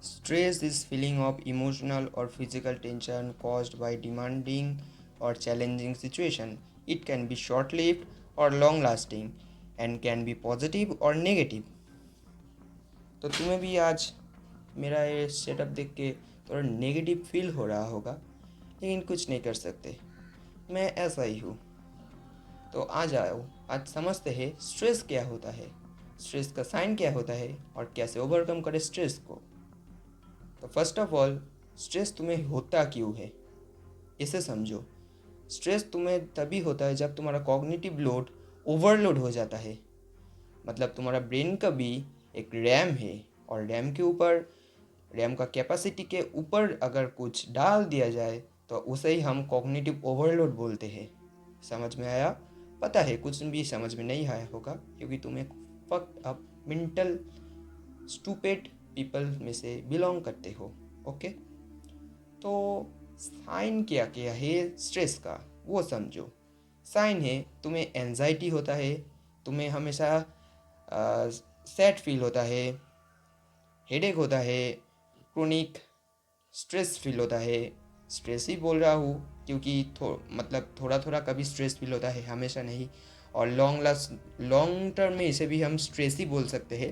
Stress is feeling of emotional or physical tension caused by demanding or challenging situation. It can be short-lived or long-lasting and can be positive or negative. तो तुम्हें भी आज मेरा ये setup देख के थोड़ा नेगेटिव फील हो रहा होगा, लेकिन कुछ नहीं कर सकते, मैं ऐसा ही हूँ। तो आ जाओ, आज समझते हैं स्ट्रेस क्या होता है, स्ट्रेस का साइन क्या होता है और कैसे ओवरकम करें स्ट्रेस को। तो फर्स्ट ऑफ ऑल, स्ट्रेस तुम्हें होता क्यों है, इसे समझो। स्ट्रेस तुम्हें तभी होता है जब तुम्हारा कॉग्निटिव लोड ओवरलोड हो जाता है। मतलब तुम्हारा ब्रेन का भी एक रैम है, और रैम का कैपेसिटी के ऊपर अगर कुछ डाल दिया जाए तो उसे ही हम कॉग्निटिव ओवरलोड बोलते हैं। समझ में आया? पता है कुछ भी समझ में नहीं आया होगा, क्योंकि तुम एक fucked up mental stupid people में से बिलोंग करते हो। ओके, तो साइन क्या क्या है स्ट्रेस का, वो समझो। साइन है तुम्हें एंजाइटी होता है, तुम्हें हमेशा सैड फील होता है, हेडेक होता है, क्रोनिक स्ट्रेस फील होता है। स्ट्रेस ही बोल रहा हूँ क्योंकि मतलब थोड़ा थोड़ा कभी स्ट्रेस फील होता है, हमेशा नहीं। और लॉन्ग टर्म में इसे भी हम स्ट्रेस ही बोल सकते हैं।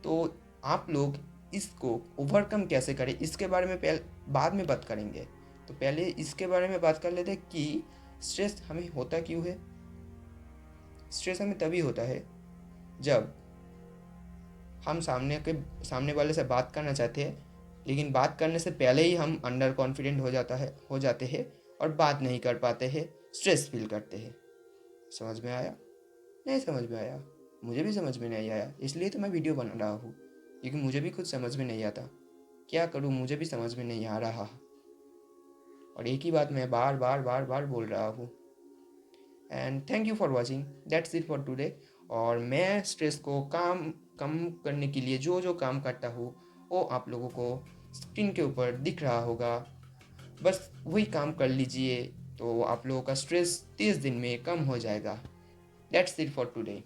तो आप लोग इसको ओवरकम कैसे करें, इसके बारे में बाद में बात करेंगे। तो पहले इसके बारे में बात कर लेते हैं कि स्ट्रेस हमें होता क्यों है। स्ट्रेस हमें तभी होता है जब हम सामने वाले से बात करना चाहते हैं, लेकिन बात करने से पहले ही हम अंडर कॉन्फिडेंट हो जाते हैं और बात नहीं कर पाते हैं, स्ट्रेस फील करते हैं। समझ में आया? नहीं समझ में आया? मुझे भी समझ में नहीं आया, इसलिए तो मैं वीडियो बना रहा हूँ, क्योंकि मुझे भी खुद समझ में नहीं आता। क्या करूँ, मुझे भी समझ में नहीं आ रहा, और एक ही बात मैं बार बार बार बार बोल रहा हूँ। And thank you for watching, that's it for today. और मैं स्ट्रेस को कम करने के लिए जो जो काम करता हूँ वो आप लोगों को स्क्रीन के ऊपर दिख रहा होगा। बस वही काम कर लीजिए, तो आप लोगों का स्ट्रेस 30 दिन में कम हो जाएगा। That's it for today.